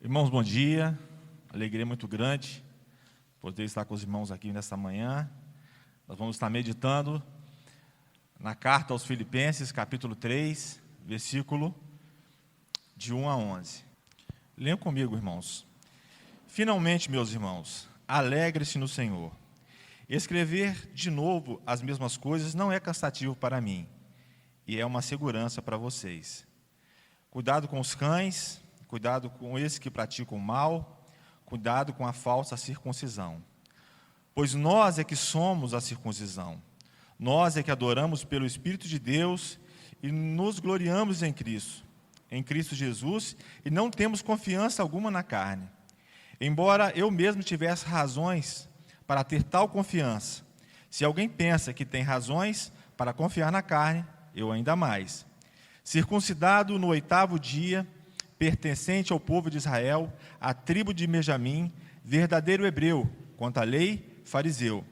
Irmãos, bom dia. Alegria muito grande poder estar com os irmãos aqui nesta manhã. Nós vamos estar meditando na carta aos Filipenses, capítulo 3, versículo de 1 a 11. Leiam comigo, irmãos. Finalmente, meus irmãos, alegre-se no Senhor. Escrever de novo as mesmas coisas não é cansativo para mim, e é uma segurança para vocês. Cuidado com os cães, cuidado com esses que praticam o mal, cuidado com a falsa circuncisão. Pois nós é que somos a circuncisão. Nós é que adoramos pelo Espírito de Deus e nos gloriamos em Cristo Jesus, e não temos confiança alguma na carne. Embora eu mesmo tivesse razões para ter tal confiança, se alguém pensa que tem razões para confiar na carne, eu ainda mais. Circuncidado no 8º dia, pertencente ao povo de Israel, à tribo de Benjamim, verdadeiro hebreu, quanto à lei, fariseu.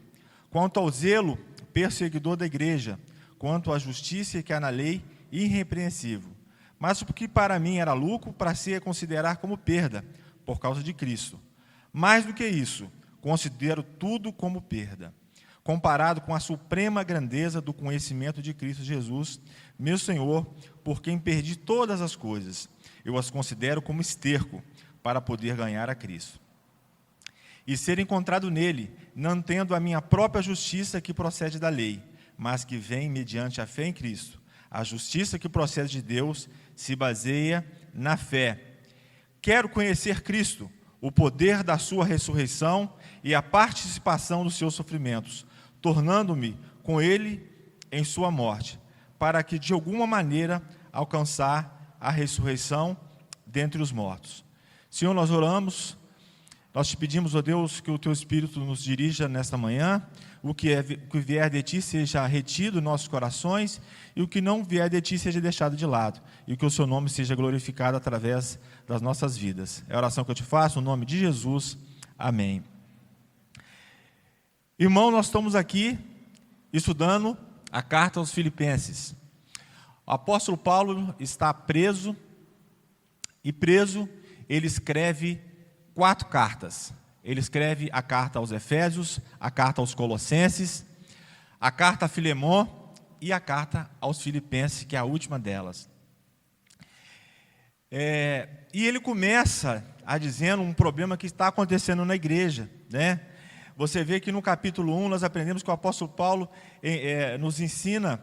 Quanto ao zelo, perseguidor da igreja, quanto à justiça que há na lei, irrepreensível. Mas o que para mim era lucro, passei a considerar como perda, por causa de Cristo. Mais do que isso, considero tudo como perda, comparado com a suprema grandeza do conhecimento de Cristo Jesus, meu Senhor, por quem perdi todas as coisas. Eu as considero como esterco para poder ganhar a Cristo. E ser encontrado nele, não tendo a minha própria justiça que procede da lei, mas que vem mediante a fé em Cristo. A justiça que procede de Deus se baseia na fé. Quero conhecer Cristo, o poder da sua ressurreição e a participação dos seus sofrimentos, tornando-me com ele em sua morte, para que de alguma maneira alcançar a ressurreição dentre os mortos. Senhor, nós oramos, nós te pedimos, ó Deus, que o teu Espírito nos dirija nesta manhã, o que vier de ti seja retido em nossos corações, e o que não vier de ti seja deixado de lado, e que o seu nome seja glorificado através das nossas vidas. É a oração que eu te faço, no nome de Jesus. Amém. Irmão, nós estamos aqui estudando a carta aos Filipenses. O apóstolo Paulo está preso, e preso ele escreve 4 cartas. Ele escreve a carta aos Efésios, a carta aos Colossenses, a carta a Filemon e a carta aos Filipenses, que é a última delas. E ele começa dizendo um problema que está acontecendo na igreja, né? Você vê que no capítulo 1 nós aprendemos que o apóstolo Paulo nos ensina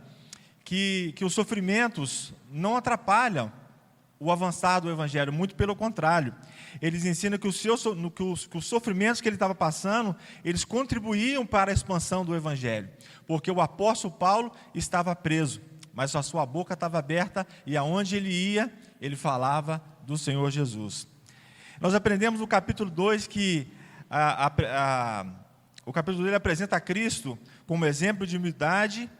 que os sofrimentos não atrapalham o avançar do Evangelho, muito pelo contrário. Eles ensinam que os sofrimentos que ele estava passando, eles contribuíam para a expansão do Evangelho, porque o apóstolo Paulo estava preso, mas a sua boca estava aberta, e aonde ele ia, ele falava do Senhor Jesus. Nós aprendemos no capítulo 2 que o capítulo 2 apresenta a Cristo como exemplo de humildade,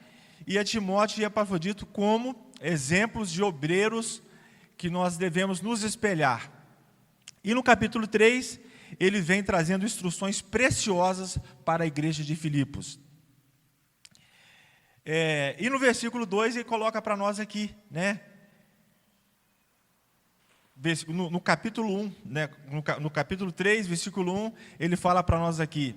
e a Timóteo e a Epafrodito como exemplos de obreiros que nós devemos nos espelhar. E no capítulo 3, ele vem trazendo instruções preciosas para a igreja de Filipos. E no versículo 2, ele coloca para nós aqui, né? No capítulo 1, né? No capítulo 3, versículo 1, ele fala para nós aqui: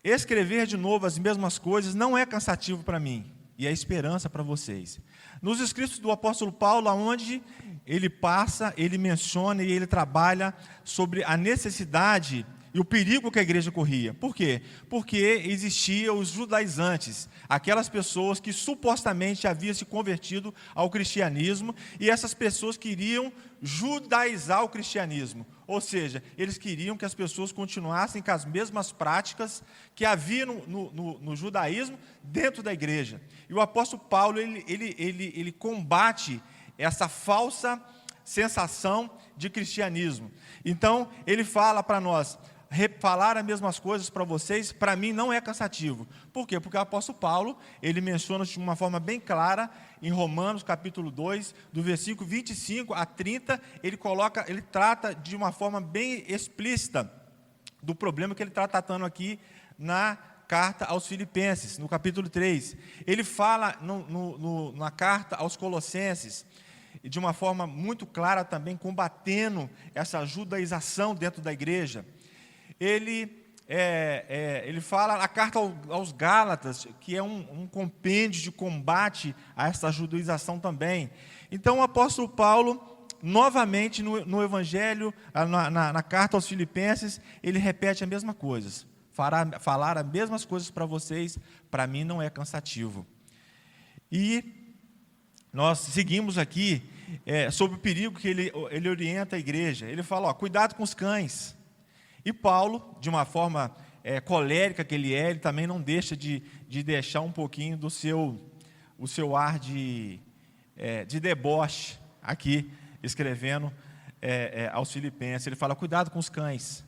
escrever de novo as mesmas coisas não é cansativo para mim, e é esperança para vocês. Nos escritos do apóstolo Paulo, onde ele passa, ele menciona e ele trabalha sobre a necessidade e o perigo que a igreja corria. Por quê? Porque existiam os judaizantes, aquelas pessoas que supostamente haviam se convertido ao cristianismo, e essas pessoas queriam judaizar o cristianismo, ou seja, eles queriam que as pessoas continuassem com as mesmas práticas que havia no judaísmo dentro da igreja. E o apóstolo Paulo, ele combate essa falsa sensação de cristianismo. Então, ele fala para nós: falar as mesmas coisas para vocês, para mim não é cansativo. Por quê? Porque o apóstolo Paulo, ele menciona de uma forma bem clara, em Romanos capítulo 2, do versículo 25 a 30, ele trata de uma forma bem explícita do problema que ele está tratando aqui na carta aos Filipenses, no capítulo 3. Ele fala na carta aos Colossenses, e de uma forma muito clara também, combatendo essa judaização dentro da igreja. Ele fala a carta aos Gálatas, que é um compêndio de combate a essa judaização também. Então o apóstolo Paulo, novamente no Evangelho, na carta aos Filipenses, ele repete as mesmas coisas. Falar as mesmas coisas para vocês, para mim não é cansativo. E nós seguimos aqui sobre o perigo que ele orienta a igreja. Ele fala, cuidado com os cães. E Paulo, de uma forma colérica que ele também não deixa de deixar um pouquinho do o seu ar de deboche aqui, escrevendo aos Filipenses. Ele fala, cuidado com os cães.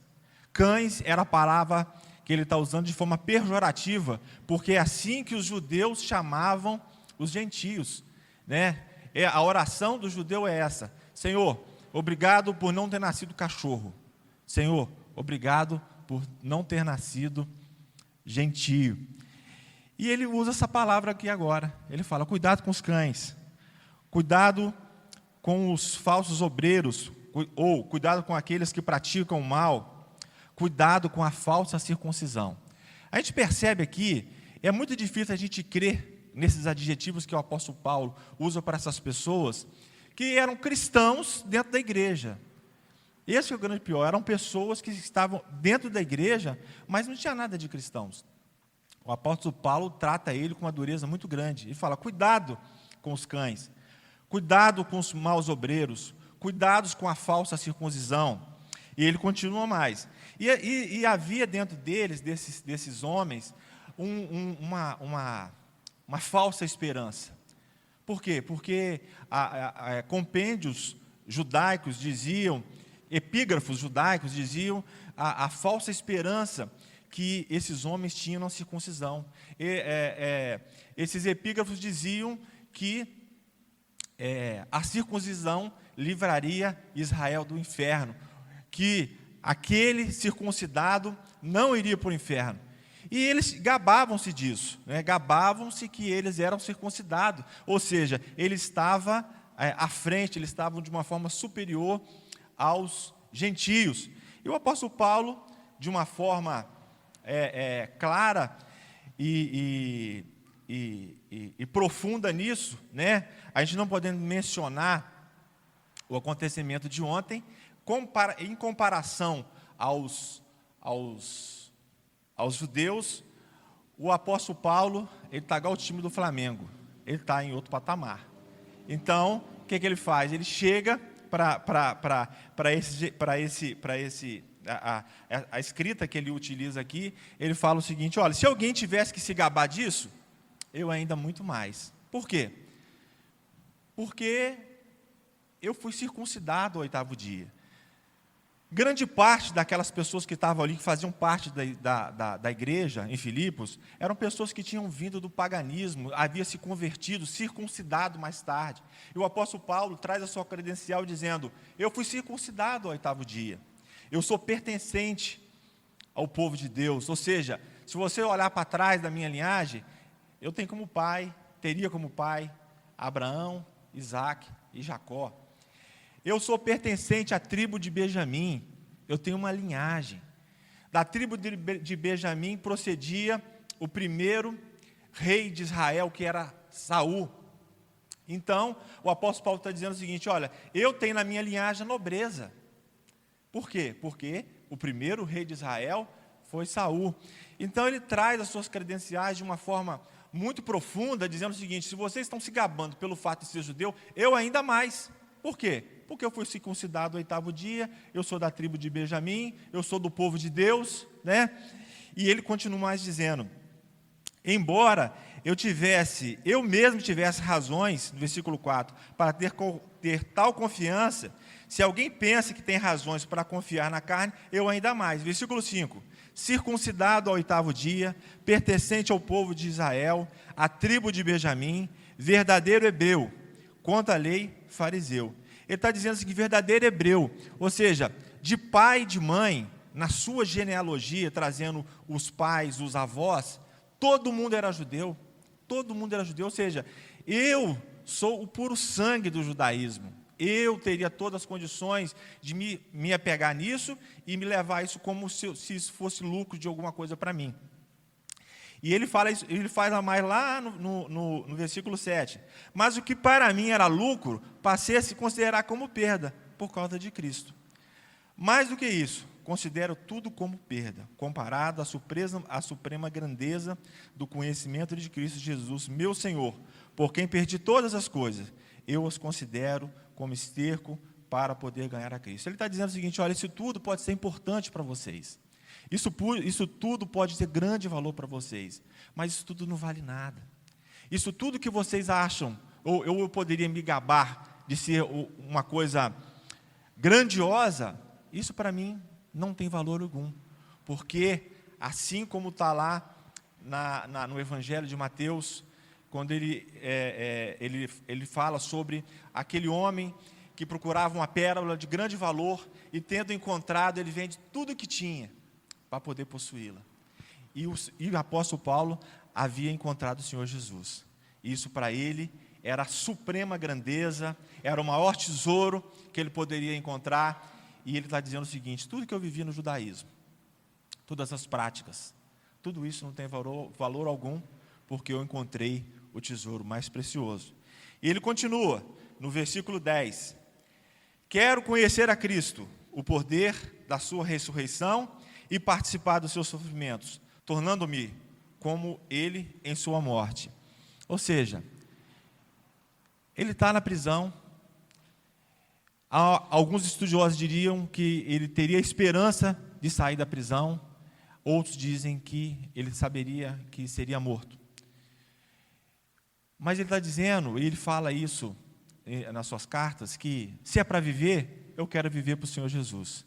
Cães era a palavra que ele está usando de forma pejorativa, porque é assim que os judeus chamavam os gentios, né? A oração do judeu é essa: Senhor, obrigado por não ter nascido cachorro. Senhor, obrigado por não ter nascido gentio. E ele usa essa palavra aqui agora. Ele fala, cuidado com os cães, cuidado com os falsos obreiros, ou cuidado com aqueles que praticam o mal, cuidado com a falsa circuncisão. A gente percebe aqui, é muito difícil a gente crer nesses adjetivos que o apóstolo Paulo usa para essas pessoas, que eram cristãos dentro da igreja. Esse é o grande pior, eram pessoas que estavam dentro da igreja, mas não tinha nada de cristãos. O apóstolo Paulo trata ele com uma dureza muito grande. Ele fala, cuidado com os cães, cuidado com os maus obreiros, cuidados com a falsa circuncisão. E ele continua mais. E havia dentro deles, desses homens, uma falsa esperança. Por quê? Porque compêndios judaicos diziam, epígrafos judaicos diziam a falsa esperança que esses homens tinham na circuncisão. Esses epígrafos diziam que a circuncisão livraria Israel do inferno, que aquele circuncidado não iria para o inferno. E eles gabavam-se disso, né? Gabavam-se que eles eram circuncidados, ou seja, eles estavam à frente, eles estavam de uma forma superior aos gentios. E o apóstolo Paulo, de uma forma clara e profunda nisso, né? A gente não podendo mencionar o acontecimento de ontem, em comparação aos judeus, o apóstolo Paulo, ele está igual o time do Flamengo, ele está em outro patamar. Então, o que ele faz? Ele chega a escrita que ele utiliza aqui, ele fala o seguinte, olha, se alguém tivesse que se gabar disso, eu ainda muito mais. Por quê? Porque eu fui circuncidado ao 8º dia. Grande parte daquelas pessoas que estavam ali, que faziam parte da igreja em Filipos, eram pessoas que tinham vindo do paganismo, haviam se convertido, circuncidado mais tarde. E o apóstolo Paulo traz a sua credencial dizendo, eu fui circuncidado ao 8º dia. Eu sou pertencente ao povo de Deus. Ou seja, se você olhar para trás da minha linhagem, eu teria como pai Abraão, Isaac e Jacó. Eu sou pertencente à tribo de Benjamim, eu tenho uma linhagem. Da tribo de Benjamim procedia o primeiro rei de Israel, que era Saul. Então, o apóstolo Paulo está dizendo o seguinte, olha, eu tenho na minha linhagem a nobreza. Por quê? Porque o primeiro rei de Israel foi Saul. Então, ele traz as suas credenciais de uma forma muito profunda, dizendo o seguinte, se vocês estão se gabando pelo fato de ser judeu, eu ainda mais. Por quê? Porque eu fui circuncidado ao 8º dia, eu sou da tribo de Benjamim, eu sou do povo de Deus, né? E ele continua mais dizendo, embora eu mesmo tivesse razões, no versículo 4, para ter tal confiança, se alguém pensa que tem razões para confiar na carne, eu ainda mais. Versículo 5, circuncidado ao 8º dia, pertencente ao povo de Israel, à tribo de Benjamim, verdadeiro hebreu, quanto à lei, fariseu. Ele está dizendo assim, que verdadeiro hebreu, ou seja, de pai e de mãe, na sua genealogia, trazendo os pais, os avós, todo mundo era judeu, ou seja, eu sou o puro sangue do judaísmo. Eu teria todas as condições de me apegar nisso e me levar isso como se isso fosse lucro de alguma coisa para mim. E ele fala mais lá no versículo 7. Mas o que para mim era lucro, passei a se considerar como perda, por causa de Cristo. Mais do que isso, considero tudo como perda, comparado à suprema grandeza do conhecimento de Cristo Jesus, meu Senhor, por quem perdi todas as coisas. Eu os considero como esterco para poder ganhar a Cristo. Ele está dizendo o seguinte: olha, isso tudo pode ser importante para vocês. Isso tudo pode ter grande valor para vocês, mas isso tudo não vale nada. Isso tudo que vocês acham, ou eu poderia me gabar de ser uma coisa grandiosa, isso para mim não tem valor algum, porque assim como está lá no Evangelho de Mateus, quando ele fala sobre aquele homem que procurava uma pérola de grande valor e, tendo encontrado, ele vende tudo o que tinha para poder possuí-la. E o apóstolo Paulo havia encontrado o Senhor Jesus. Isso para ele era a suprema grandeza, era o maior tesouro que ele poderia encontrar. E ele está dizendo o seguinte: tudo que eu vivi no judaísmo, todas as práticas, tudo isso não tem valor algum, porque eu encontrei o tesouro mais precioso. E ele continua, no versículo 10. Quero conhecer a Cristo, o poder da sua ressurreição e participar dos seus sofrimentos, tornando-me como ele em sua morte. Ou seja, ele está na prisão. Alguns estudiosos diriam que ele teria esperança de sair da prisão. Outros dizem que ele saberia que seria morto. Mas ele está dizendo, e ele fala isso nas suas cartas, que se é para viver, eu quero viver para o Senhor Jesus.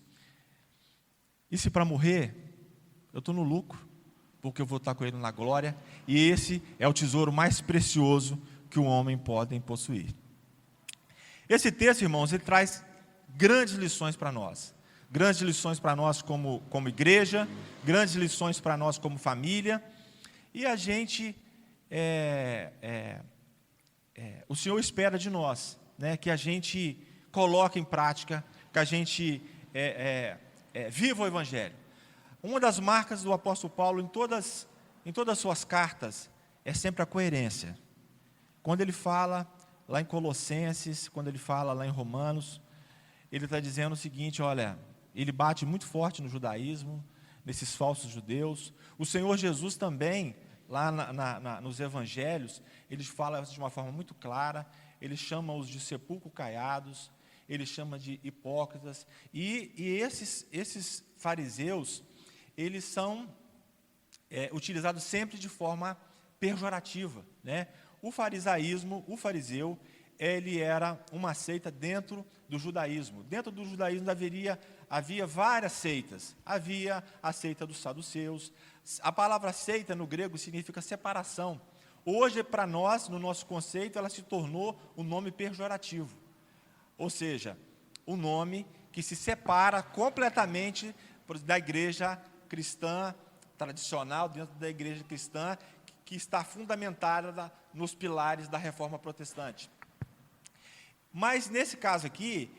E se para morrer, eu estou no lucro, porque eu vou estar com Ele na glória, e esse é o tesouro mais precioso que o homem pode possuir. Esse texto, irmãos, ele traz grandes lições para nós. Grandes lições para nós como igreja, grandes lições para nós como família. E a gente, o Senhor espera de nós, né, que a gente coloque em prática, que a gente viva o Evangelho. Uma das marcas do apóstolo Paulo em todas as suas cartas é sempre a coerência. Quando ele fala lá em Colossenses, quando ele fala lá em Romanos, ele está dizendo o seguinte: olha, ele bate muito forte no judaísmo, nesses falsos judeus. O Senhor Jesus também, lá nos evangelhos, ele fala de uma forma muito clara, ele chama-os de sepulcro caiados, ele chama de hipócritas, e esses fariseus, eles são utilizados sempre de forma pejorativa, né? O fariseu, ele era uma seita dentro do judaísmo. Dentro do judaísmo havia várias seitas. Havia a seita dos saduceus. A palavra seita no grego significa separação. Hoje, para nós, no nosso conceito, ela se tornou um nome pejorativo. Ou seja, um nome que se separa completamente da igreja cristã tradicional, dentro da igreja cristã, que está fundamentada nos pilares da reforma protestante. Mas, nesse caso aqui,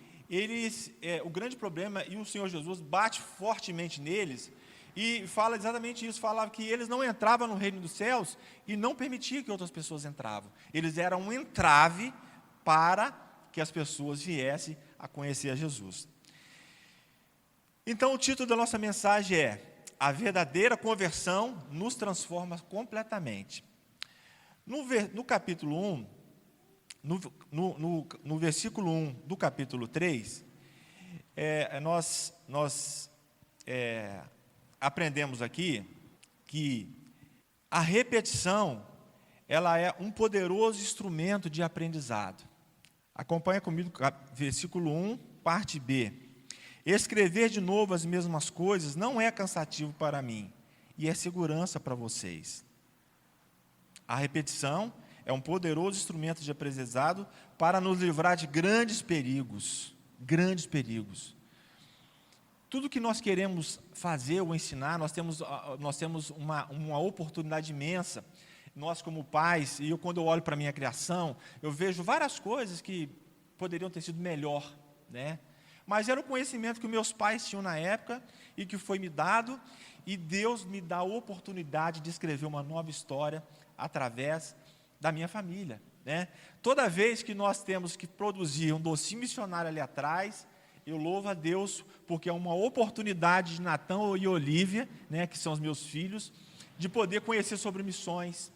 o grande problema, e o Senhor Jesus bate fortemente neles, e fala exatamente isso, falava que eles não entravam no reino dos céus e não permitia que outras pessoas entravam. Eles eram um entrave para que as pessoas viessem a conhecer a Jesus. Então, o título da nossa mensagem é: a verdadeira conversão nos transforma completamente. No capítulo 1, no versículo 1 do capítulo 3, nós aprendemos aqui que a repetição, ela é um poderoso instrumento de aprendizado. Acompanha comigo versículo 1, parte B. Escrever de novo as mesmas coisas não é cansativo para mim, e é segurança para vocês. A repetição é um poderoso instrumento de aprendizado para nos livrar de grandes perigos. Grandes perigos. Tudo que nós queremos fazer ou ensinar, nós temos uma oportunidade imensa nós como pais, e quando eu olho para a minha criação, eu vejo várias coisas que poderiam ter sido melhor, né? Mas era o conhecimento que meus pais tinham na época e que foi me dado, e Deus me dá a oportunidade de escrever uma nova história através da minha família, né? Toda vez que nós temos que produzir um docinho missionário ali atrás, eu louvo a Deus, porque é uma oportunidade de Natão e Olívia, né, que são os meus filhos, de poder conhecer sobre missões,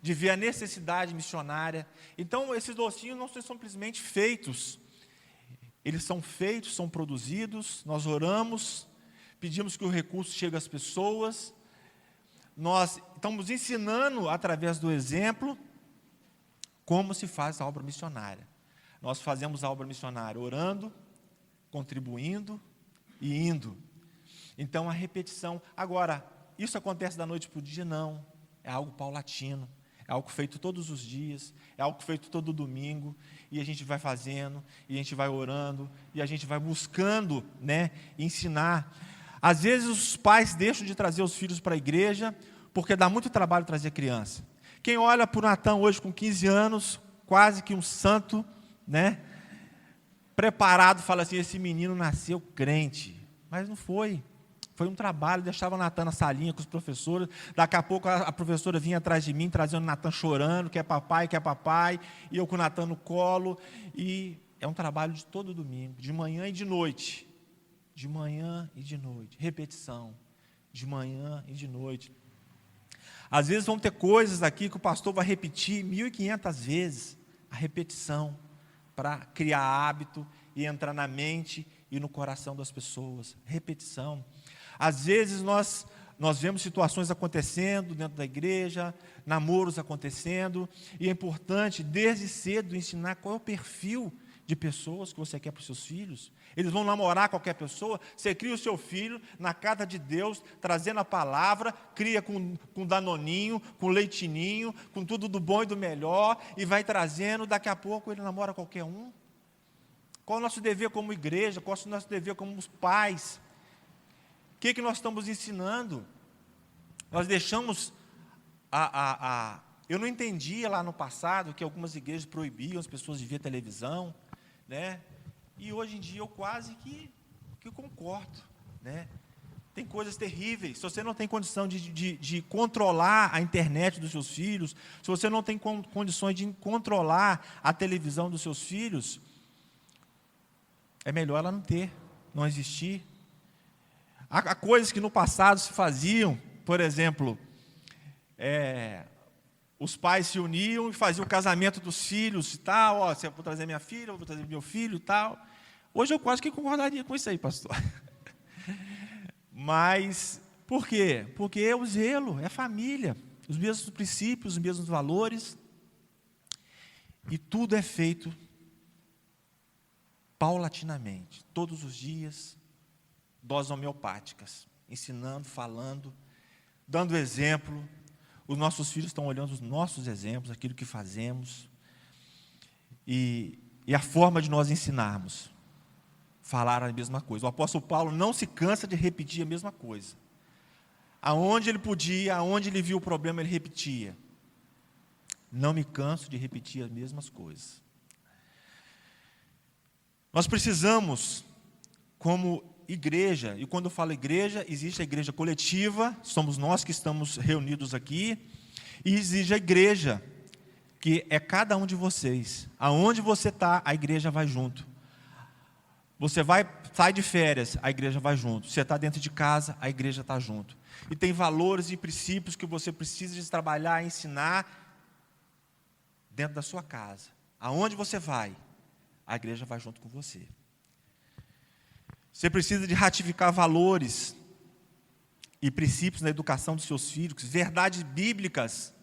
de ver a necessidade missionária. Então, esses docinhos não são simplesmente feitos, eles são feitos, são produzidos, nós oramos, pedimos que o recurso chegue às pessoas, nós estamos ensinando, através do exemplo, como se faz a obra missionária. Nós fazemos a obra missionária orando, contribuindo e indo. Então, a repetição. Agora, isso acontece da noite para o dia? Não. É algo paulatino. É algo feito todos os dias. É algo feito todo domingo. E a gente vai fazendo, e a gente vai orando, e a gente vai buscando, né, ensinar. Às vezes, os pais deixam de trazer os filhos para a igreja, porque dá muito trabalho trazer criança. Quem olha para o Natão hoje com 15 anos, quase que um santo, né, preparado, fala assim, esse menino nasceu crente. Mas não foi. Foi um trabalho, deixava o Natan na salinha com os professores, daqui a pouco a professora vinha atrás de mim, trazendo o Natan chorando, quer papai, e eu com o Natan no colo, e é um trabalho de todo domingo, de manhã e de noite, repetição, de manhã e de noite. Às vezes vão ter coisas aqui que o pastor vai repetir 1.500 vezes, a repetição, para criar hábito e entrar na mente e no coração das pessoas, repetição. Às vezes nós vemos situações acontecendo dentro da igreja, namoros acontecendo, e é importante, desde cedo, ensinar qual é o perfil de pessoas que você quer para os seus filhos. Eles vão namorar qualquer pessoa, você cria o seu filho na casa de Deus, trazendo a palavra, cria com danoninho, com leitinho, com tudo do bom e do melhor, e vai trazendo, daqui a pouco ele namora qualquer um. Qual é o nosso dever como igreja, qual é o nosso dever como os pais? O que nós estamos ensinando? Nós deixamos eu não entendia lá no passado que algumas igrejas proibiam as pessoas de ver televisão, né? E hoje em dia eu quase que concordo, né? Tem coisas terríveis. Se você não tem condição de controlar a internet dos seus filhos, se você não tem condições de controlar a televisão dos seus filhos, é melhor ela não existir. Há coisas que no passado se faziam, por exemplo, os pais se uniam e faziam o casamento dos filhos e tal, ó, eu vou trazer minha filha, eu vou trazer meu filho e tal. Hoje eu quase que concordaria com isso aí, pastor. Mas, por quê? Porque é o zelo, é a família, os mesmos princípios, os mesmos valores, e tudo é feito paulatinamente, todos os dias, doses homeopáticas, ensinando, falando, dando exemplo. Os nossos filhos estão olhando os nossos exemplos, aquilo que fazemos, e a forma de nós ensinarmos, falar a mesma coisa. O apóstolo Paulo não se cansa de repetir a mesma coisa. Aonde ele podia, aonde ele viu o problema, ele repetia. Não me canso de repetir as mesmas coisas. Nós precisamos, como igreja, e quando eu falo igreja, existe a igreja coletiva, somos nós que estamos reunidos aqui, e existe a igreja, que é cada um de vocês. Aonde você está, a igreja vai junto. Você sai de férias, a igreja vai junto. Você está dentro de casa, a igreja está junto. E tem valores e princípios que você precisa de trabalhar, ensinar dentro da sua casa. Aonde você vai, a igreja vai junto com você. Você precisa de ratificar valores e princípios na educação dos seus filhos, verdades bíblicas,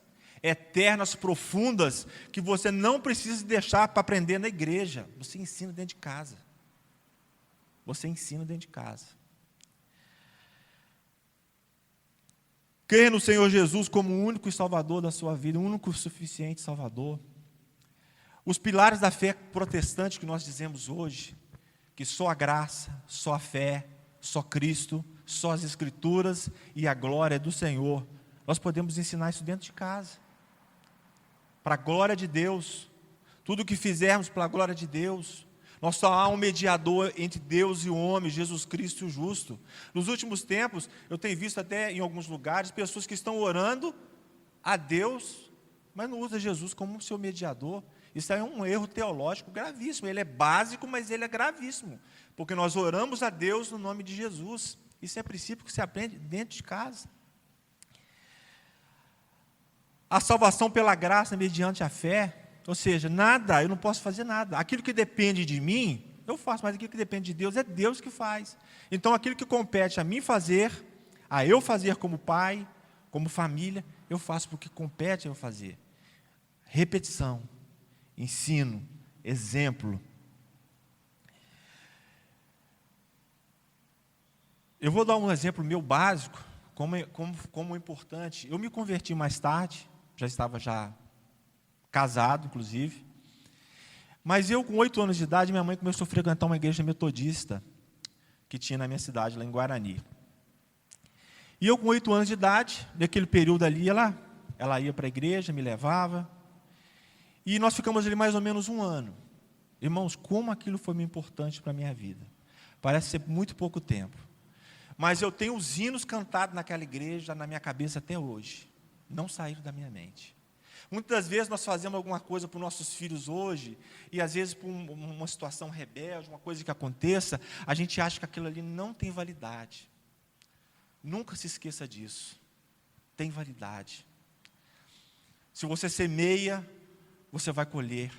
eternas, profundas, que você não precisa deixar para aprender na igreja. Você ensina dentro de casa. Você ensina dentro de casa. Crer no Senhor Jesus como o único Salvador da sua vida, o único suficiente Salvador. Os pilares da fé protestante que nós dizemos hoje, que só a graça, só a fé, só Cristo, só as Escrituras e a glória do Senhor. Nós podemos ensinar isso dentro de casa. para a glória de Deus. Tudo que fizermos para a glória de Deus. Nós só há um mediador entre Deus e o homem, Jesus Cristo o justo. Nos últimos tempos, eu tenho visto até em alguns lugares, pessoas que estão orando a Deus, mas não usam Jesus como seu mediador. Isso é um erro teológico gravíssimo. Ele é básico, mas ele é gravíssimo. Porque nós oramos a Deus no nome de Jesus. Isso é princípio que se aprende dentro de casa. A salvação pela graça mediante a fé. Ou seja, nada, eu não posso fazer nada. Aquilo que depende de mim, eu faço, mas aquilo que depende de Deus, é Deus que faz. Então, aquilo que compete a mim fazer, a eu fazer como pai, como família, eu faço porque compete a eu fazer. Repetição, ensino, exemplo. Eu vou dar um exemplo meu básico, como importante. Eu me converti mais tarde, já estava casado, inclusive. Mas eu, com 8 anos de idade, minha mãe começou a frequentar uma igreja metodista que tinha na minha cidade, lá em Guarani. E eu, com 8 anos de idade, naquele período ali, ela ia para a igreja, me levava. E nós ficamos ali mais ou menos 1 ano. Irmãos, como aquilo foi muito importante para a minha vida. Parece ser muito pouco tempo. Mas eu tenho os hinos cantados naquela igreja na minha cabeça até hoje. Não saíram da minha mente. Muitas das vezes nós fazemos alguma coisa para os nossos filhos hoje, e às vezes por uma situação rebelde, uma coisa que aconteça, a gente acha que aquilo ali não tem validade. Nunca se esqueça disso. Tem validade. Se você semeia, você vai colher.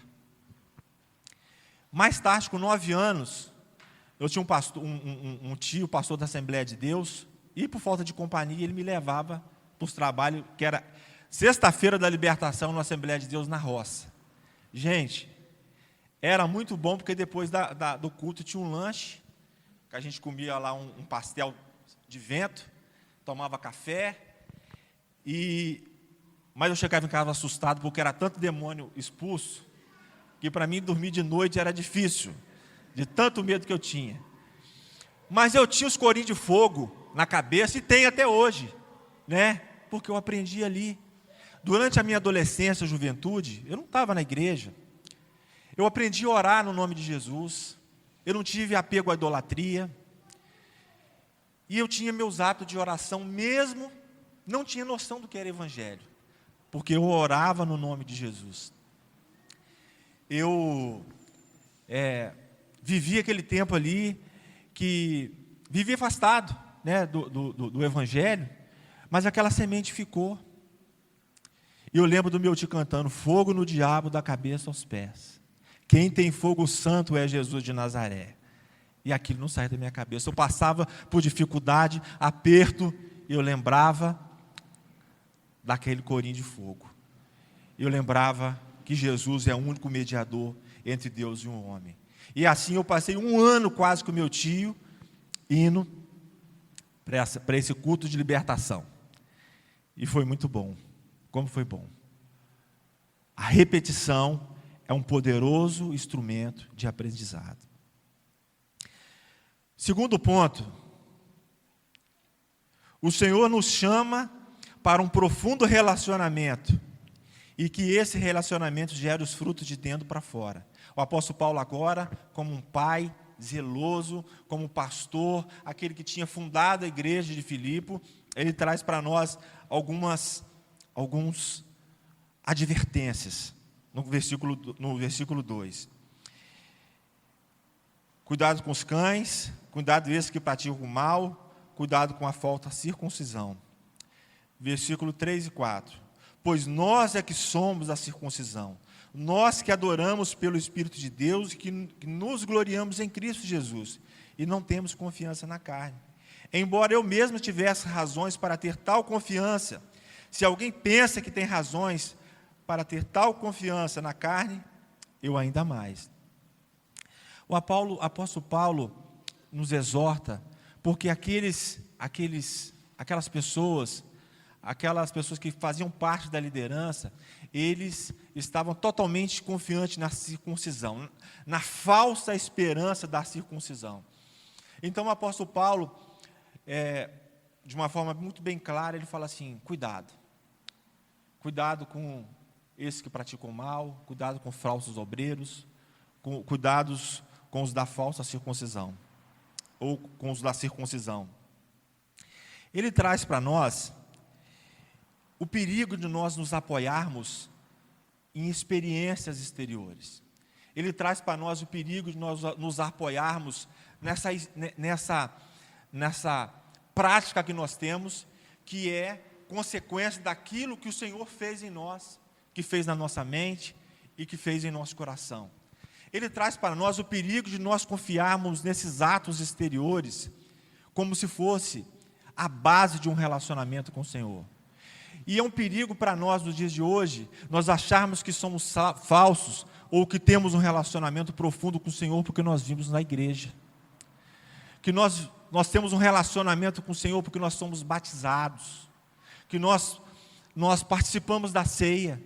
Mais tarde, com 9 anos, eu tinha um tio, pastor da Assembleia de Deus, e por falta de companhia, ele me levava para os trabalhos, que era Sexta-feira da Libertação na Assembleia de Deus na roça. Gente, era muito bom, porque depois do culto tinha um lanche, que a gente comia lá um pastel de vento, tomava café, mas eu chegava em casa assustado, porque era tanto demônio expulso, que para mim dormir de noite era difícil, de tanto medo que eu tinha. Mas eu tinha os corinhos de fogo na cabeça, e tenho até hoje, né? Porque eu aprendi ali. Durante a minha adolescência e juventude, eu não estava na igreja. Eu aprendi a orar no nome de Jesus. Eu não tive apego à idolatria. E eu tinha meus hábitos de oração mesmo, não tinha noção do que era evangelho. Porque eu orava no nome de Jesus. Eu vivi aquele tempo ali, que vivi afastado, né, do evangelho, mas aquela semente ficou. E eu lembro do meu tio cantando: fogo no diabo da cabeça aos pés. Quem tem fogo santo é Jesus de Nazaré. E aquilo não saía da minha cabeça. Eu passava por dificuldade, aperto, e eu lembrava daquele corinho de fogo. Eu lembrava que Jesus é o único mediador entre Deus e um homem. E assim eu passei 1 ano quase com meu tio, indo para esse culto de libertação. E foi muito bom. Como foi bom. A repetição é um poderoso instrumento de aprendizado. Segundo ponto, o Senhor nos chama para um profundo relacionamento, e que esse relacionamento gere os frutos de dentro para fora. O apóstolo Paulo agora, como um pai zeloso, como pastor, aquele que tinha fundado a igreja de Filipe, ele traz para nós algumas advertências no versículo 2. Cuidado com os cães, cuidado esses que praticam o mal, cuidado com a falta de circuncisão. Versículo 3 e 4. Pois nós é que somos a circuncisão, nós que adoramos pelo Espírito de Deus, que nos gloriamos em Cristo Jesus, e não temos confiança na carne. Embora eu mesmo tivesse razões para ter tal confiança, se alguém pensa que tem razões para ter tal confiança na carne, eu ainda mais. O apóstolo Paulo nos exorta, porque aquelas pessoas que faziam parte da liderança, eles estavam totalmente confiantes na circuncisão, na falsa esperança da circuncisão. Então o apóstolo Paulo, de uma forma muito bem clara, ele fala assim: cuidado com esses que praticam mal, cuidado com falsos obreiros, cuidados com os da falsa circuncisão, ou com os da circuncisão. Ele traz para nós o perigo de nós nos apoiarmos em experiências exteriores. Ele traz para nós o perigo de nós nos apoiarmos nessa prática que nós temos, que é consequência daquilo que o Senhor fez em nós, que fez na nossa mente e que fez em nosso coração. Ele traz para nós o perigo de nós confiarmos nesses atos exteriores como se fosse a base de um relacionamento com o Senhor. E é um perigo para nós nos dias de hoje, nós acharmos que somos falsos ou que temos um relacionamento profundo com o Senhor porque nós vimos na igreja. Que nós temos um relacionamento com o Senhor porque nós somos batizados. Que nós participamos da ceia.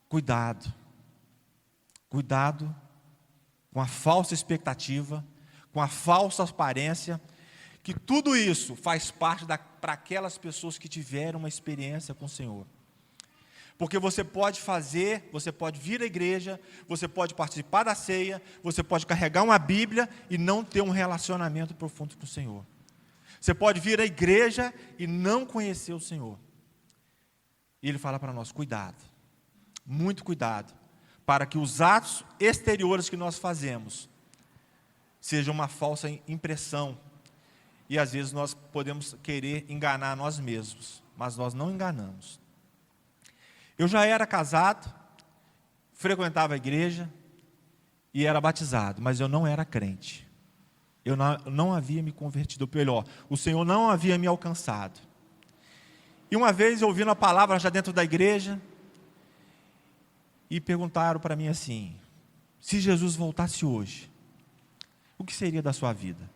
Cuidado. Cuidado com a falsa expectativa, com a falsa aparência, que tudo isso faz parte para aquelas pessoas que tiveram uma experiência com o Senhor. Porque você pode vir à igreja, você pode participar da ceia, você pode carregar uma Bíblia e não ter um relacionamento profundo com o Senhor. Você pode vir à igreja e não conhecer o Senhor. E ele fala para nós, cuidado, muito cuidado, para que os atos exteriores que nós fazemos sejam uma falsa impressão. E às vezes nós podemos querer enganar nós mesmos, mas nós não enganamos. Eu já era casado, frequentava a igreja e era batizado, mas eu não era crente. Eu não havia me convertido, ou melhor, o Senhor não havia me alcançado. E uma vez, ouvindo a palavra já dentro da igreja, e perguntaram para mim assim, se Jesus voltasse hoje, o que seria da sua vida?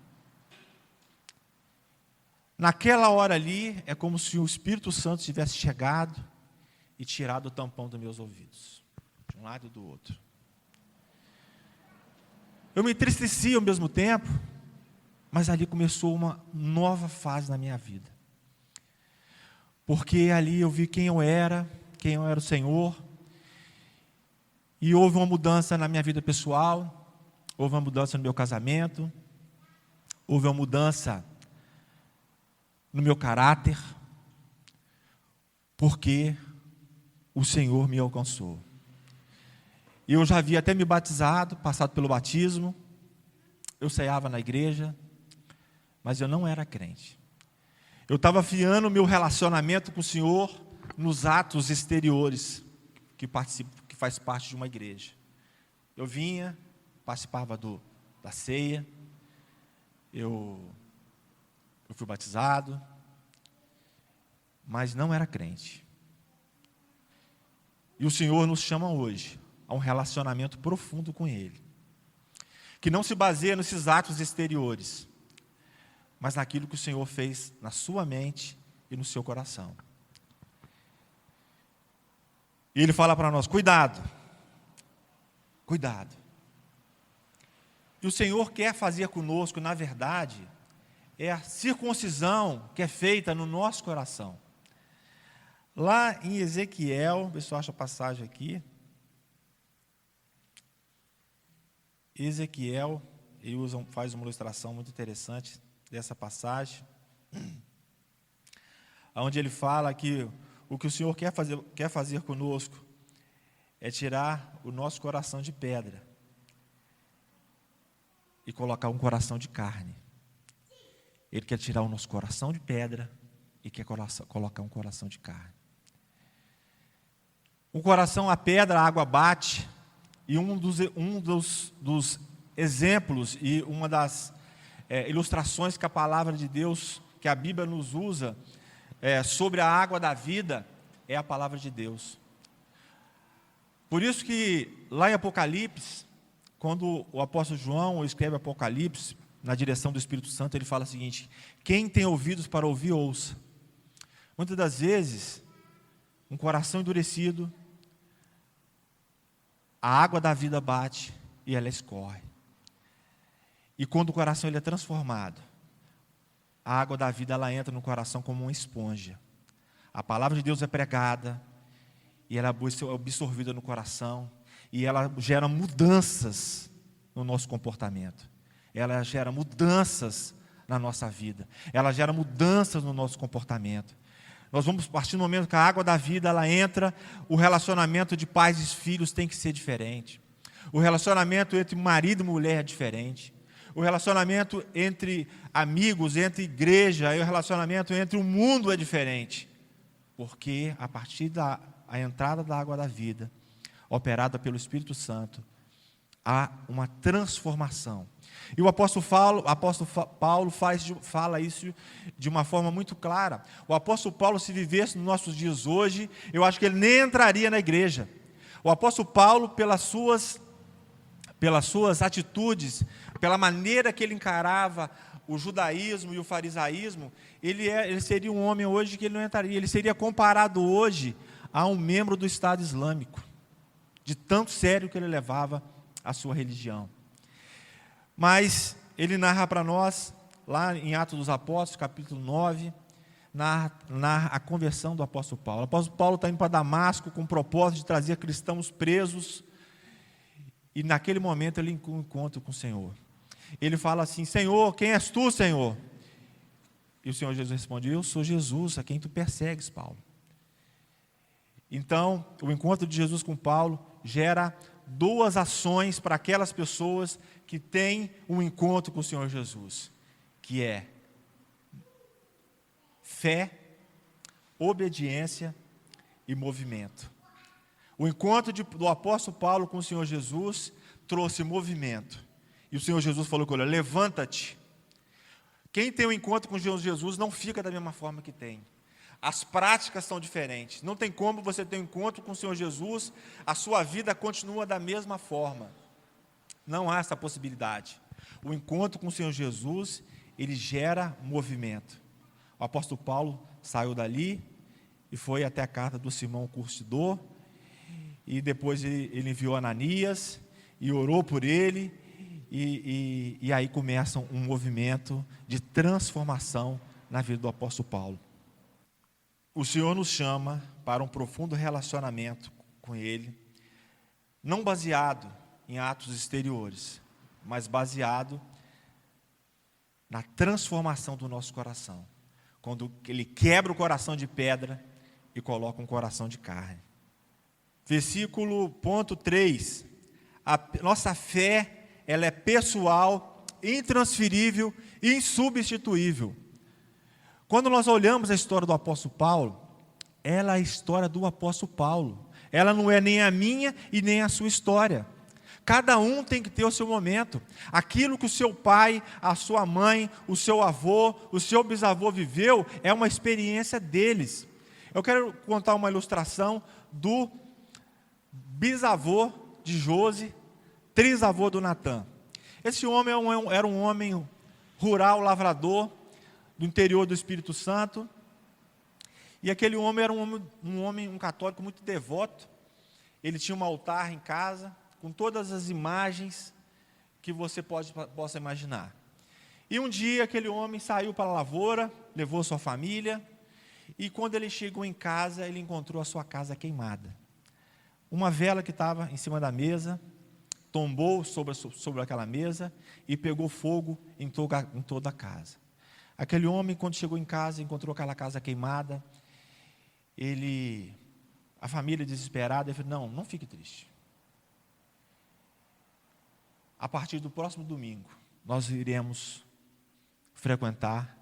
Naquela hora ali, é como se o Espírito Santo tivesse chegado e tirado o tampão dos meus ouvidos, de um lado e do outro. Eu me entristeci ao mesmo tempo, mas ali começou uma nova fase na minha vida. Porque ali eu vi quem eu era o Senhor, e houve uma mudança na minha vida pessoal, houve uma mudança no meu casamento, houve uma mudança no meu caráter, porque o Senhor me alcançou. Eu já havia até me batizado, passado pelo batismo, eu ceiava na igreja, mas eu não era crente. Eu estava fiando o meu relacionamento com o Senhor nos atos exteriores que faz parte de uma igreja. Eu vinha, participava da ceia, eu fui batizado, mas não era crente. E o Senhor nos chama hoje a um relacionamento profundo com Ele, que não se baseia nesses atos exteriores, mas naquilo que o Senhor fez na sua mente e no seu coração. E Ele fala para nós, cuidado, cuidado. E o Senhor quer fazer conosco, na verdade, é a circuncisão que é feita no nosso coração. Lá em Ezequiel, o pessoal acha a passagem aqui. Ezequiel, ele faz uma ilustração muito interessante dessa passagem, onde ele fala que o que o Senhor quer fazer conosco é tirar o nosso coração de pedra e colocar um coração de carne. Ele quer tirar o nosso coração de pedra e quer colocar um coração de carne. Um coração a pedra, a água bate, e um dos exemplos e uma das ilustrações que a palavra de Deus, que a Bíblia nos usa, sobre a água da vida, é a palavra de Deus. Por isso que lá em Apocalipse, quando o apóstolo João escreve Apocalipse, na direção do Espírito Santo, ele fala o seguinte, quem tem ouvidos para ouvir, ouça. Muitas das vezes, um coração endurecido, a água da vida bate e ela escorre. E quando o coração ele é transformado, a água da vida ela entra no coração como uma esponja. A palavra de Deus é pregada, e ela é absorvida no coração, e ela gera mudanças no nosso comportamento, ela gera mudanças na nossa vida, ela gera mudanças no nosso comportamento. Nós vamos, a partir do momento que a água da vida ela entra, o relacionamento de pais e filhos tem que ser diferente, o relacionamento entre marido e mulher é diferente, o relacionamento entre amigos, entre igreja, e o relacionamento entre o mundo é diferente, porque a partir da entrada da água da vida, operada pelo Espírito Santo, há uma transformação. E o apóstolo Paulo fala isso de uma forma muito clara. O apóstolo Paulo, se vivesse nos nossos dias hoje, eu acho que ele nem entraria na igreja. O apóstolo Paulo, pelas suas atitudes, pela maneira que ele encarava o judaísmo e o farisaísmo, ele seria um homem hoje que ele não entraria, ele seria comparado hoje a um membro do Estado Islâmico, de tanto sério que ele levava a sua religião. Mas ele narra para nós, lá em Atos dos Apóstolos, capítulo 9, narra a conversão do apóstolo Paulo. O apóstolo Paulo está indo para Damasco com o propósito de trazer cristãos presos, e naquele momento ele encontra com o Senhor. Ele fala assim: Senhor, quem és tu, Senhor? E o Senhor Jesus responde: eu sou Jesus, a quem tu persegues, Paulo. Então, o encontro de Jesus com Paulo gera duas ações para aquelas pessoas que têm um encontro com o Senhor Jesus, que é fé, obediência e movimento. O encontro do apóstolo Paulo com o Senhor Jesus trouxe movimento. E o Senhor Jesus falou com ele: levanta-te. Quem tem um encontro com o Senhor Jesus não fica da mesma forma que tem. As práticas são diferentes. Não tem como você ter um encontro com o Senhor Jesus, a sua vida continua da mesma forma. Não há essa possibilidade. O encontro com o Senhor Jesus, ele gera movimento. O apóstolo Paulo saiu dali e foi até a casa do Simão Curtidor, e depois ele enviou Ananias e orou por ele, e aí começa um movimento de transformação na vida do apóstolo Paulo. O Senhor nos chama para um profundo relacionamento com Ele, não baseado em atos exteriores, mas baseado na transformação do nosso coração, quando Ele quebra o coração de pedra e coloca um coração de carne. Versículo ponto 3, a nossa fé, ela é pessoal, intransferível e insubstituível. Quando nós olhamos a história do apóstolo Paulo, ela é a história do apóstolo Paulo. Ela não é nem a minha e nem a sua história. Cada um tem que ter o seu momento. Aquilo que o seu pai, a sua mãe, o seu avô, o seu bisavô viveu, é uma experiência deles. Eu quero contar uma ilustração do bisavô de Josi, trisavô do Natan. Esse homem era um homem rural, lavrador, do interior do Espírito Santo, e aquele homem era um católico muito devoto. Ele tinha um altar em casa, com todas as imagens que você possa imaginar. E um dia aquele homem saiu para a lavoura, levou sua família, e quando ele chegou em casa, ele encontrou a sua casa queimada. Uma vela que estava em cima da mesa tombou sobre aquela mesa e pegou fogo em toda a casa. Aquele homem, quando chegou em casa, encontrou aquela casa queimada, a família desesperada, ele falou: não fique triste. A partir do próximo domingo, nós iremos frequentar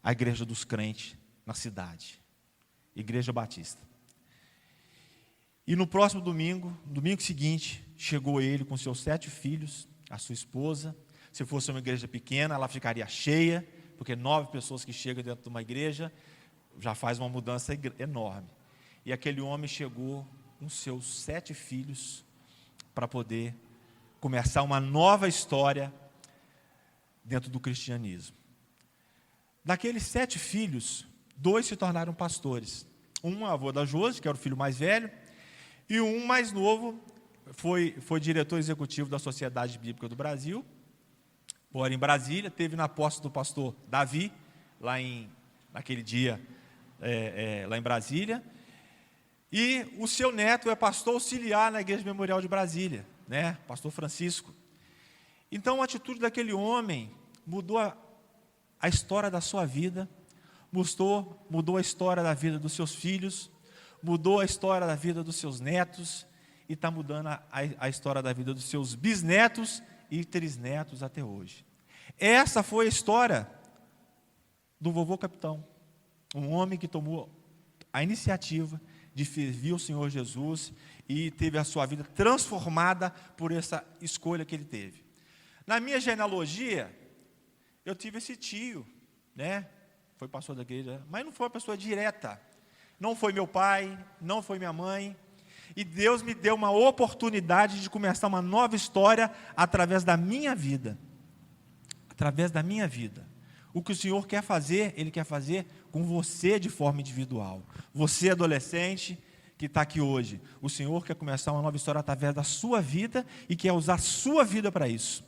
a igreja dos crentes na cidade, Igreja Batista. E no próximo domingo seguinte, chegou ele com seus 7 filhos, a sua esposa. Se fosse uma igreja pequena, ela ficaria cheia, porque 9 pessoas que chegam dentro de uma igreja já faz uma mudança enorme. E aquele homem chegou com seus 7 filhos para poder começar uma nova história dentro do cristianismo. Daqueles 7 filhos, 2 se tornaram pastores. Um, avô da Josi, que era o filho mais velho, e um mais novo foi diretor executivo da Sociedade Bíblica do Brasil. Mora em Brasília, teve na posse do pastor Davi, naquele dia, lá em Brasília. E o seu neto é pastor auxiliar na Igreja Memorial de Brasília, né? Pastor Francisco. Então, a atitude daquele homem mudou a história da sua vida, mudou a história da vida dos seus filhos, mudou a história da vida dos seus netos, e está mudando a história da vida dos seus bisnetos e trisnetos até hoje. Essa foi a história do vovô capitão, um homem que tomou a iniciativa de servir o Senhor Jesus e teve a sua vida transformada por essa escolha que ele teve. Na minha genealogia, eu tive esse tio, né? Foi pastor da igreja, mas não foi uma pessoa direta. Não foi meu pai, não foi minha mãe. E Deus me deu uma oportunidade de começar uma nova história através da minha vida. Através da minha vida. O que o Senhor quer fazer, Ele quer fazer com você de forma individual. Você, adolescente, que está aqui hoje. O Senhor quer começar uma nova história através da sua vida e quer usar a sua vida para isso.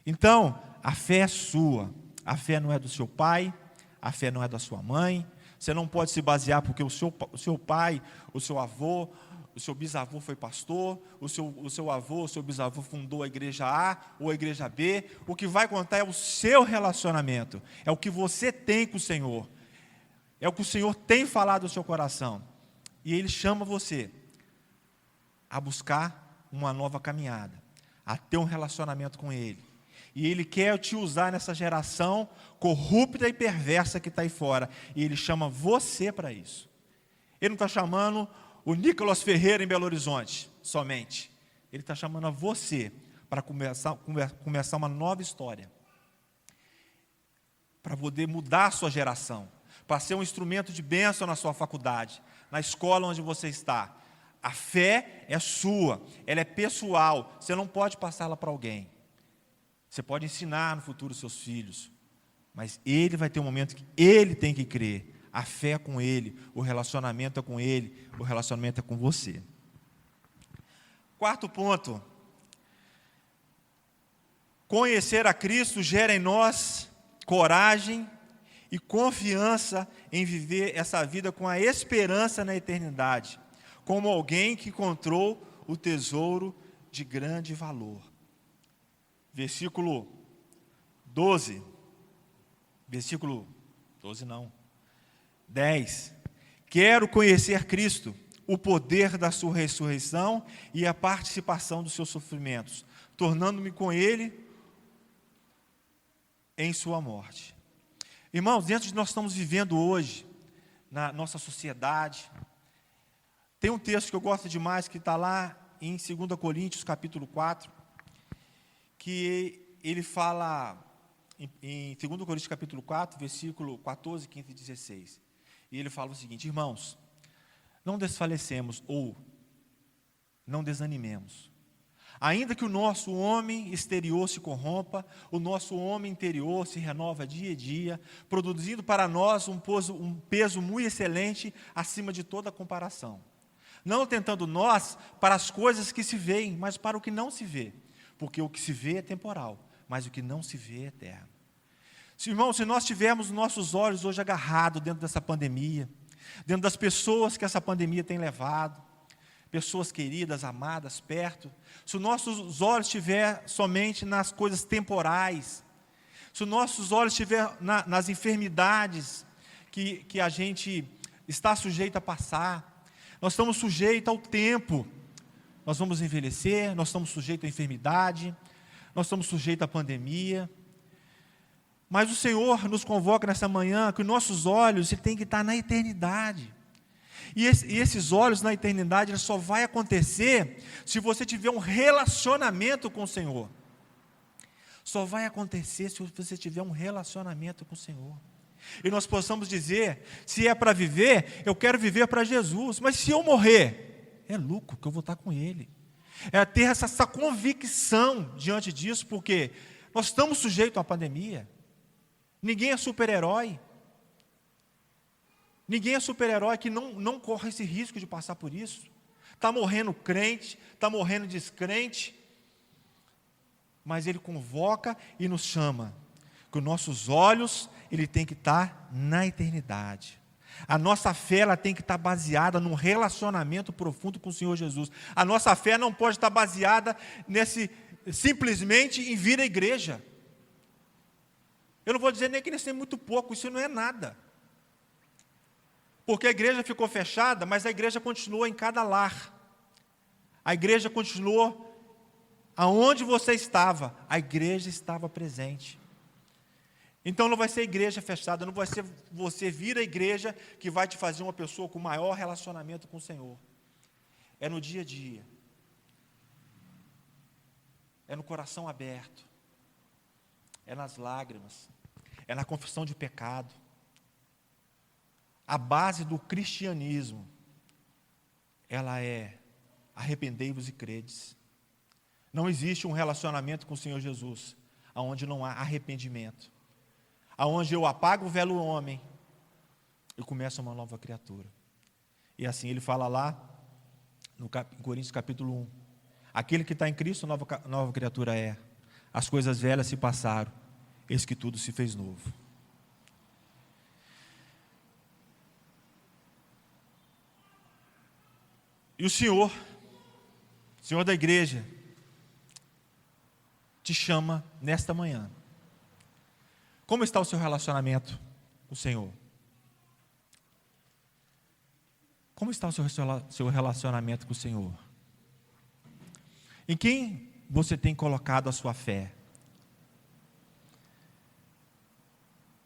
Então, a fé é sua. A fé não é do seu pai, a fé não é da sua mãe. Você não pode se basear porque o seu pai, o seu avô, o seu bisavô foi pastor, o seu avô, o seu bisavô fundou a igreja A ou a igreja B. O que vai contar é o seu relacionamento, é o que você tem com o Senhor, é o que o Senhor tem falado no seu coração. E Ele chama você a buscar uma nova caminhada, a ter um relacionamento com Ele. E Ele quer te usar nessa geração corrupta e perversa que está aí fora. E Ele chama você para isso. Ele não está chamando o Nicolas Ferreira em Belo Horizonte somente. Ele está chamando a você para começar uma nova história. Para poder mudar a sua geração. Para ser um instrumento de bênção na sua faculdade, na escola onde você está. A fé é sua, ela é pessoal. Você não pode passá-la para alguém. Você pode ensinar no futuro os seus filhos, mas ele vai ter um momento que ele tem que crer. A fé é com ele, o relacionamento é com ele, o relacionamento é com você. Quarto ponto. Conhecer a Cristo gera em nós coragem e confiança em viver essa vida com a esperança na eternidade, como alguém que encontrou o tesouro de grande valor. Versículo 12, 10. Quero conhecer Cristo, o poder da sua ressurreição e a participação dos seus sofrimentos, tornando-me com Ele em sua morte. Irmãos, dentro de nós estamos vivendo hoje, na nossa sociedade, tem um texto que eu gosto demais, que está lá em 2 Coríntios, capítulo 4, que ele fala em 2 Coríntios capítulo 4, versículo 14, 15 e 16. E ele fala o seguinte: irmãos, não desfalecemos ou não desanimemos. Ainda que o nosso homem exterior se corrompa, o nosso homem interior se renova dia a dia, produzindo para nós um peso muito excelente acima de toda comparação. Não tentando nós para as coisas que se veem, mas para o que não se vê. Porque o que se vê é temporal, mas o que não se vê é eterno. Irmão, se nós tivermos nossos olhos hoje agarrados dentro dessa pandemia, dentro das pessoas que essa pandemia tem levado, pessoas queridas, amadas, perto, se os nossos olhos estiverem somente nas coisas temporais, se os nossos olhos estiverem nas enfermidades que a gente está sujeito a passar, nós estamos sujeitos ao tempo. Nós vamos envelhecer, nós estamos sujeitos à enfermidade, nós estamos sujeitos à pandemia. Mas o Senhor nos convoca nessa manhã que os nossos olhos têm que estar na eternidade. E esses olhos na eternidade ele só vai acontecer se você tiver um relacionamento com o Senhor. Só vai acontecer se você tiver um relacionamento com o Senhor. E nós possamos dizer, se é para viver, eu quero viver para Jesus. Mas se eu morrer, é lucro, que eu vou estar com Ele. É ter essa convicção diante disso, porque nós estamos sujeitos à pandemia. Ninguém é super-herói. Ninguém é super-herói que não corre esse risco de passar por isso. Está morrendo crente, está morrendo descrente. Mas Ele convoca e nos chama. Que os nossos olhos, Ele tem que estar na eternidade. A nossa fé ela tem que estar baseada num relacionamento profundo com o Senhor Jesus. A nossa fé não pode estar baseada simplesmente em vir à igreja. Eu não vou dizer nem que eles têm muito pouco, isso não é nada. Porque a igreja ficou fechada, mas a igreja continuou em cada lar. A igreja continuou aonde você estava, a igreja estava presente. Então não vai ser igreja fechada, não vai ser você vir à igreja que vai te fazer uma pessoa com maior relacionamento com o Senhor. É no dia a dia. É no coração aberto. É nas lágrimas. É na confissão de pecado. A base do cristianismo, ela é arrependei-vos e credes. Não existe um relacionamento com o Senhor Jesus onde não há arrependimento. Aonde eu apago o velho homem e começo uma nova criatura. E assim ele fala lá, em Coríntios capítulo 1. Aquele que está em Cristo, nova criatura é. As coisas velhas se passaram, eis que tudo se fez novo. E o Senhor da igreja, te chama nesta manhã. Como está o seu relacionamento com o Senhor? Como está o seu relacionamento com o Senhor? Em quem você tem colocado a sua fé?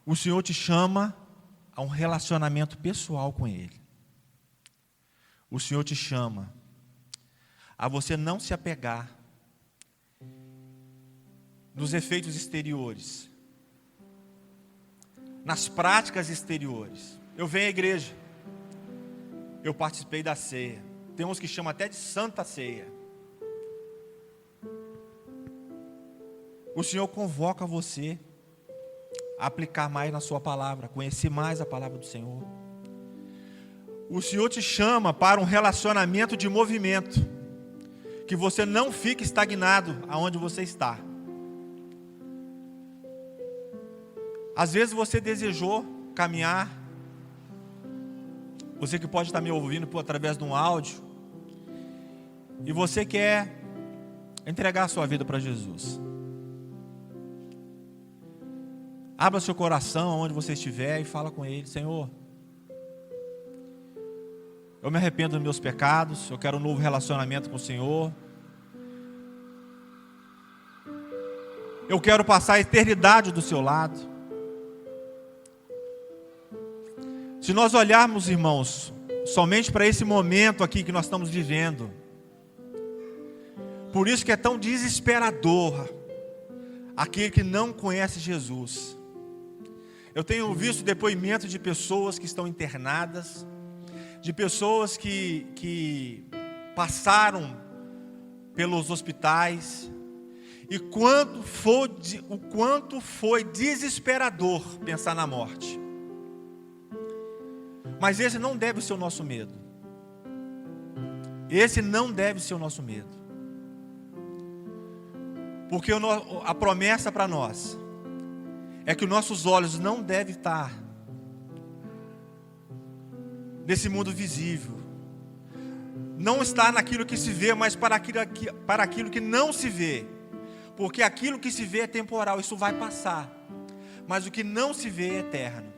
O Senhor te chama a um relacionamento pessoal com Ele. O Senhor te chama a você não se apegar nos efeitos exteriores, nas práticas exteriores. Eu venho à igreja, eu participei da ceia, tem uns que chamam até de Santa Ceia. O Senhor convoca você a aplicar mais na sua palavra, conhecer mais a palavra do Senhor. O Senhor te chama para um relacionamento de movimento, que você não fique estagnado aonde você está. Às vezes você desejou caminhar, você que pode estar me ouvindo através de um áudio, e você quer entregar a sua vida para Jesus. Abra seu coração onde você estiver e fala com Ele: Senhor, eu me arrependo dos meus pecados, eu quero um novo relacionamento com o Senhor. Eu quero passar a eternidade do seu lado. Se nós olharmos, irmãos, somente para esse momento aqui que nós estamos vivendo, por isso que é tão desesperador aquele que não conhece Jesus. Eu tenho visto depoimentos de pessoas que estão internadas, de pessoas que passaram pelos hospitais, e o quanto foi desesperador pensar na morte. Mas esse não deve ser o nosso medo. Esse não deve ser o nosso medo. Porque a promessa para nós é que os nossos olhos não devem estar nesse mundo visível. Não está naquilo que se vê, mas para aquilo que não se vê. Porque aquilo que se vê é temporal, isso vai passar. Mas o que não se vê é eterno.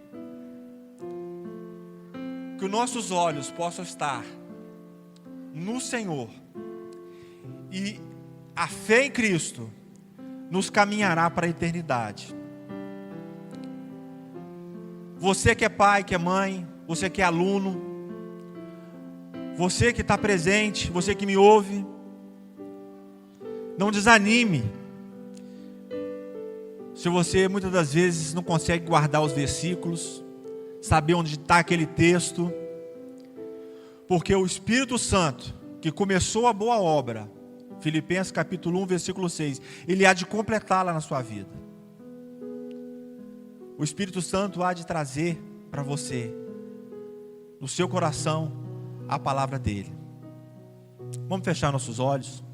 Que os nossos olhos possam estar no Senhor. E a fé em Cristo nos caminhará para a eternidade. Você que é pai, que é mãe, você que é aluno, você que está presente, você que me ouve, não desanime. Se você muitas das vezes não consegue guardar os versículos, saber onde está aquele texto, porque o Espírito Santo, que começou a boa obra, Filipenses capítulo 1, versículo 6, ele há de completá-la na sua vida. O Espírito Santo há de trazer para você, no seu coração, a palavra dele. Vamos fechar nossos olhos.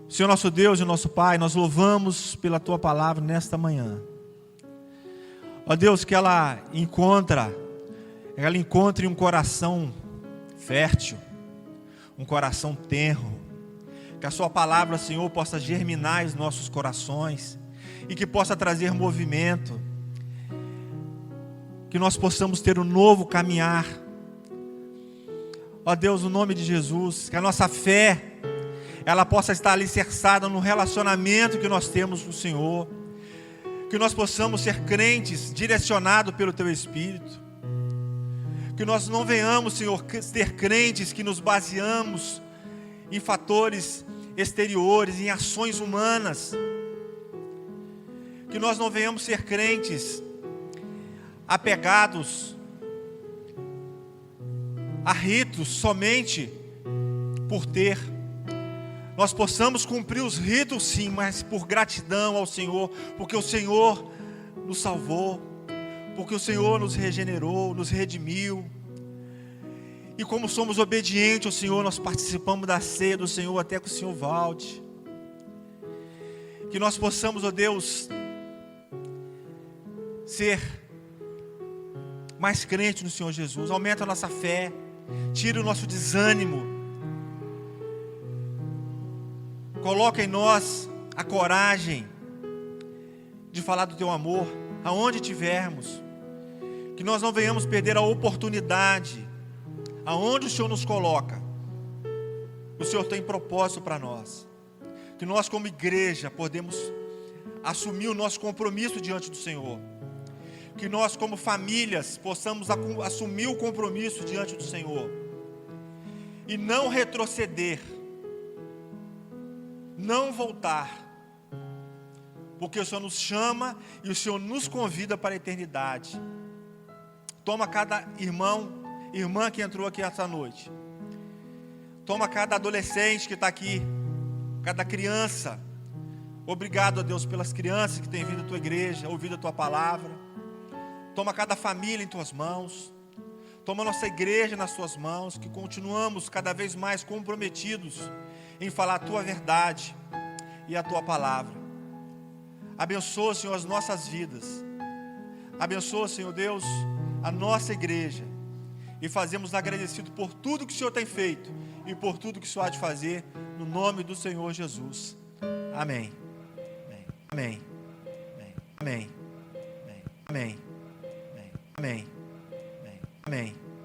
Senhor nosso Deus e nosso Pai, nós louvamos pela Tua palavra nesta manhã. Ó Deus, que ela encontra ela encontre um coração fértil, um coração tenro, que a sua palavra, Senhor, possa germinar os nossos corações e que possa trazer movimento, que nós possamos ter um novo caminhar. Ó Deus, no nome de Jesus, que a nossa fé, ela possa estar alicerçada no relacionamento que nós temos com o Senhor, que nós possamos ser crentes direcionados pelo Teu Espírito, que nós não venhamos, Senhor, ter crentes que nos baseamos em fatores exteriores, em ações humanas, que nós não venhamos ser crentes apegados a ritos somente por ter. Nós possamos cumprir os ritos sim, mas por gratidão ao Senhor, porque o Senhor nos salvou, porque o Senhor nos regenerou, nos redimiu. E como somos obedientes ao Senhor, nós participamos da ceia do Senhor até que o Senhor volte. Que nós possamos, ó Deus, ser mais crentes no Senhor Jesus. Aumenta a nossa fé, tira o nosso desânimo, coloca em nós a coragem de falar do Teu amor aonde estivermos, que nós não venhamos perder a oportunidade aonde o Senhor nos coloca. O Senhor tem propósito para nós, que nós como igreja podemos assumir o nosso compromisso diante do Senhor, que nós como famílias possamos assumir o compromisso diante do Senhor e não retroceder, não voltar, porque o Senhor nos chama e o Senhor nos convida para a eternidade. Toma cada irmão, irmã que entrou aqui essa noite, toma cada adolescente que está aqui, cada criança. Obrigado a Deus pelas crianças que têm vindo à Tua igreja, ouvido a Tua palavra. Toma cada família em Tuas mãos, toma nossa igreja nas Tuas mãos, que continuamos cada vez mais comprometidos em falar a Tua verdade e a Tua palavra. Abençoa, Senhor, as nossas vidas, abençoa, Senhor Deus, a nossa igreja, e fazemos agradecido por tudo que o Senhor tem feito e por tudo que o Senhor há de fazer, no nome do Senhor Jesus. Amém. Amém. Amém. Amém. Amém. Amém. Amém. Amém.